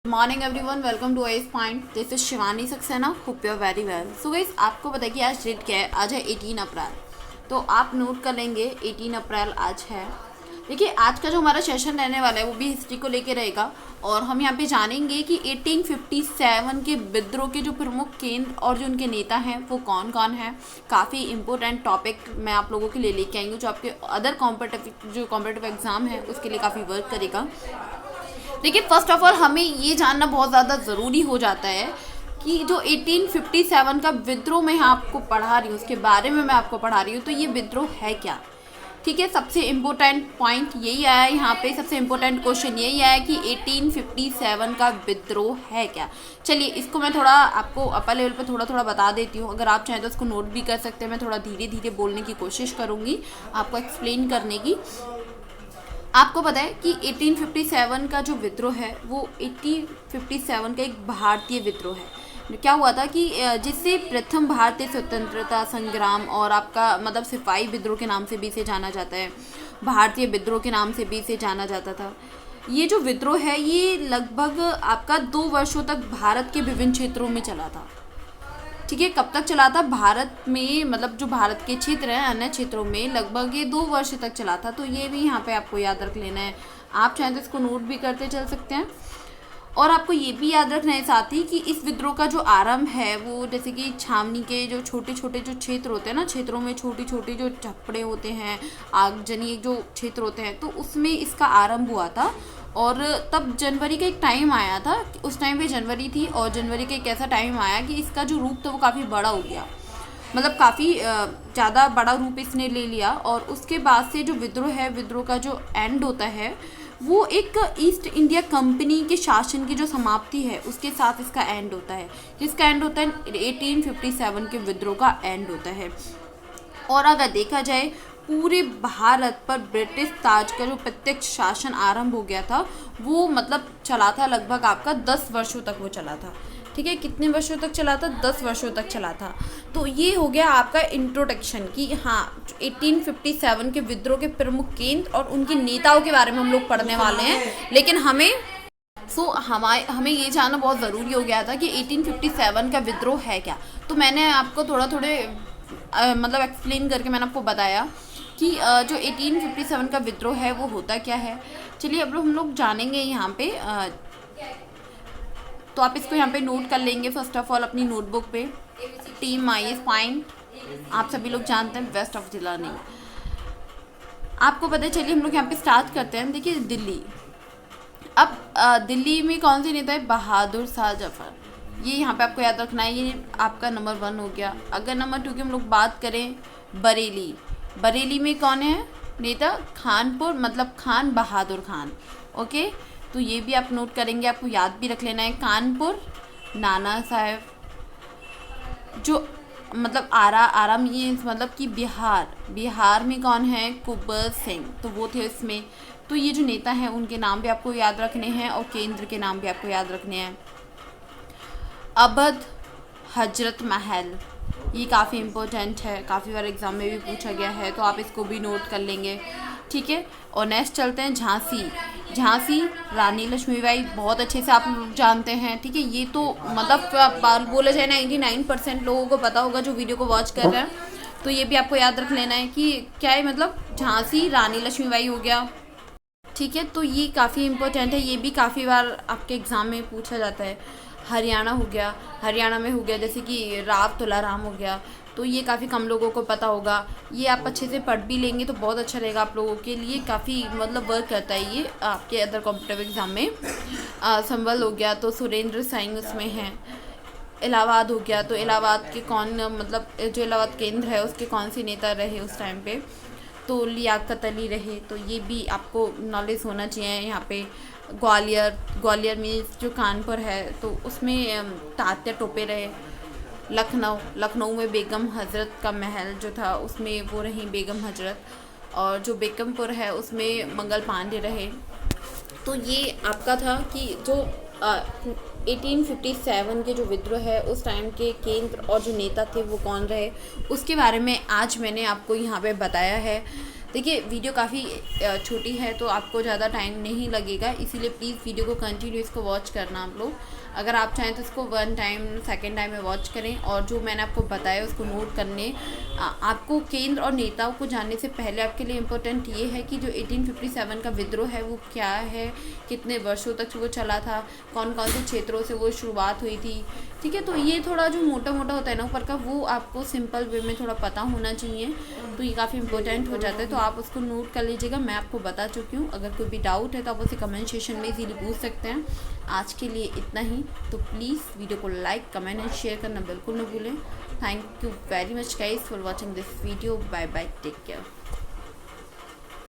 Morning everyone, welcome to ice point. This is Shivani Saxena. Hope you are very well. So guys, आपको पता है कि आज डेट क्या है? आज है 18 अप्रैल। तो आप नोट कर लेंगे 18 अप्रैल आज है। देखिए, आज का जो हमारा सेशन रहने वाला है वो भी हिस्ट्री को लेके रहेगा और हम यहाँ पे जानेंगे कि 1857 के विद्रोह के जो प्रमुख केंद्र और जो उनके नेता हैं वो कौन कौन हैं। काफ़ी इंपॉर्टेंट टॉपिक मैं आप लोगों के लिए लेके आई हूँ जो आपके अदर कॉम्पिटिटिव एग्जाम है उसके लिए काफ़ी वर्क करेगा। देखिए, फर्स्ट ऑफ ऑल हमें ये जानना बहुत ज़्यादा ज़रूरी हो जाता है कि जो 1857 का विद्रोह मैं आपको पढ़ा रही हूँ उसके बारे में मैं आपको पढ़ा रही हूँ, तो ये विद्रोह है क्या। ठीक है, सबसे इम्पोर्टेंट पॉइंट यही आया यहाँ पे, सबसे इम्पोर्टेंट क्वेश्चन यही आया कि 1857 का विद्रोह है क्या। चलिए, इसको मैं थोड़ा आपको अपर लेवल पे थोड़ा थोड़ा बता देती हूँ। अगर आप चाहें तो इसको नोट भी कर सकते हैं। मैं थोड़ा धीरे धीरे बोलने की कोशिश करूँगी आपको एक्सप्लेन करने की। आपको पता है कि 1857 का जो विद्रोह है वो 1857 का एक भारतीय विद्रोह है। क्या हुआ था कि जिससे प्रथम भारतीय स्वतंत्रता संग्राम और आपका मतलब सिपाही विद्रोह के नाम से भी इसे जाना जाता है, भारतीय विद्रोह के नाम से भी इसे जाना जाता था। ये जो विद्रोह है ये लगभग आपका 2 वर्षों तक भारत के विभिन्न क्षेत्रों में चला था। ठीक है, कब तक चला था? भारत में मतलब जो भारत के क्षेत्र हैं अन्य क्षेत्रों में लगभग ये 2 वर्ष तक चला था। तो ये भी यहाँ पे आपको याद रख लेना है। आप चाहें तो इसको नोट भी करते चल सकते हैं। और आपको ये भी याद रखना है साथ ही कि इस विद्रोह का जो आरंभ है वो जैसे कि छावनी के जो छोटे छोटे जो क्षेत्र होते हैं ना, क्षेत्रों में छोटी छोटी जो झपड़े होते हैं, आगजनी जो क्षेत्र होते हैं, तो उसमें इसका आरंभ हुआ था। और तब जनवरी का एक टाइम आया था, उस टाइम पे जनवरी थी और जनवरी का एक ऐसा टाइम आया कि इसका जो रूप था वो काफ़ी बड़ा हो गया, मतलब काफ़ी ज़्यादा बड़ा रूप इसने ले लिया। और उसके बाद से जो विद्रोह है, विद्रोह का जो एंड होता है वो एक ईस्ट इंडिया कंपनी के शासन की जो समाप्ति है उसके साथ इसका एंड होता है। जिसका एंड होता है 1857 के विद्रोह का एंड होता है। और अगर देखा जाए पूरे भारत पर ब्रिटिश ताज का जो प्रत्यक्ष शासन आरंभ हो गया था वो मतलब चला था लगभग आपका 10 वर्षों तक वो चला था। ठीक है, कितने वर्षों तक चला था? 10 वर्षों तक चला था। तो ये हो गया आपका इंट्रोडक्शन कि हाँ, 1857 के विद्रोह के प्रमुख केंद्र और उनके नेताओं के बारे में हम लोग पढ़ने वाले हैं। लेकिन हमें ये जानना बहुत ज़रूरी हो गया था कि 1857 का विद्रोह है क्या। तो मैंने आपको थोड़े मतलब एक्सप्लेन करके मैंने आपको बताया कि जो 1857 का विद्रोह है वो होता क्या है। चलिए, अब हम लोग जानेंगे यहाँ पे। तो आप इसको यहाँ पे नोट कर लेंगे फर्स्ट ऑफ ऑल अपनी नोटबुक पे। टीम आईएएस पॉइंट, आप सभी लोग जानते हैं बेस्ट ऑफ द लर्निंग। आपको पता है, चलिए हम लोग यहाँ पे स्टार्ट करते हैं। देखिए, दिल्ली। अब दिल्ली में कौन से नेता है? बहादुर शाह जफर। ये यहाँ पे आपको याद रखना है। ये आपका नंबर 1 हो गया। अगर नंबर 2 की हम लोग बात करें, बरेली। बरेली में कौन है नेता? खानपुर, मतलब खान बहादुर खान। ओके, तो ये भी आप नोट करेंगे, आपको याद भी रख लेना है। कानपुर, नाना साहेब। जो मतलब आराम ये मतलब कि बिहार में कौन है? कुंवर सिंह, तो वो थे इसमें। तो ये जो नेता हैं उनके नाम भी आपको याद रखने हैं और केंद्र के नाम भी आपको याद रखने हैं। अवध, हजरत महल, ये काफ़ी इम्पोर्टेंट है, काफ़ी बार एग्जाम में भी पूछा गया है, तो आप इसको भी नोट कर लेंगे। ठीक है, और नेक्स्ट चलते हैं झांसी रानी लक्ष्मीबाई। बहुत अच्छे से आप लोग जानते हैं। ठीक है, ये तो मतलब बोला जाए 99% लोगों को पता होगा जो वीडियो को वॉच कर रहे हैं। तो ये भी आपको याद रख लेना है कि क्या है, मतलब झांसी रानी लक्ष्मीबाई हो गया। ठीक है, तो ये काफ़ी इम्पोर्टेंट है, ये भी काफ़ी बार आपके एग्ज़ाम में पूछा जाता है। हरियाणा हो गया, हरियाणा में हो गया जैसे कि राव तुलाराम हो गया, तो ये काफ़ी कम लोगों को पता होगा। ये आप अच्छे से पढ़ भी लेंगे तो बहुत अच्छा रहेगा आप लोगों के लिए, काफ़ी मतलब वर्क करता है ये आपके अदर कॉम्पिटिटिव एग्ज़ाम में। संभल हो गया, तो सुरेंद्र सिंह उसमें हैं। इलाहाबाद हो गया, तो इलाहाबाद के कौन मतलब जो इलाहाबाद केंद्र है उसके कौन से नेता रहे उस टाइम पे? तो लियाकत अली रहे। तो ये भी आपको नॉलेज होना चाहिए। यहाँ पे ग्वालियर में जो कानपुर है तो उसमें तात्या टोपे रहे। लखनऊ में बेगम हजरत का महल जो था उसमें वो रही बेगम हजरत। और जो बेगमपुर है उसमें मंगल पांडे रहे। तो ये आपका था कि जो 1857 के जो विद्रोह है उस टाइम के केंद्र और जो नेता थे वो कौन रहे उसके बारे में आज मैंने आपको यहाँ पे बताया है। देखिए वीडियो काफ़ी छोटी है तो आपको ज़्यादा टाइम नहीं लगेगा, इसीलिए प्लीज़ वीडियो को कंटिन्यू इसको वॉच करना आप लोग। अगर आप चाहें तो इसको 1 टाइम 2nd टाइम में वॉच करें, और जो मैंने आपको बताया उसको नोट करने। आपको केंद्र और नेताओं को जानने से पहले आपके लिए इम्पोर्टेंट ये है कि जो 1857 का विद्रोह है वो क्या है, कितने वर्षों तक वो चला था, कौन कौन से क्षेत्रों से वो शुरुआत हुई थी। ठीक है, तो ये थोड़ा जो मोटा मोटा होता है ना ऊपर का, वो आपको सिंपल वे में थोड़ा पता होना चाहिए, तो ये काफ़ी इंपॉर्टेंट हो जाता है। तो आप उसको नोट कर लीजिएगा, मैं आपको बता चुकी हूँ। अगर कोई भी डाउट है तो आप उसे कमेंट सेक्शन में इजीली पूछ सकते हैं। आज के लिए इतना ही, तो प्लीज़ वीडियो को लाइक, कमेंट एंड शेयर करना बिल्कुल न भूलें। Thank you very much guys for watching this video. Bye bye, take care.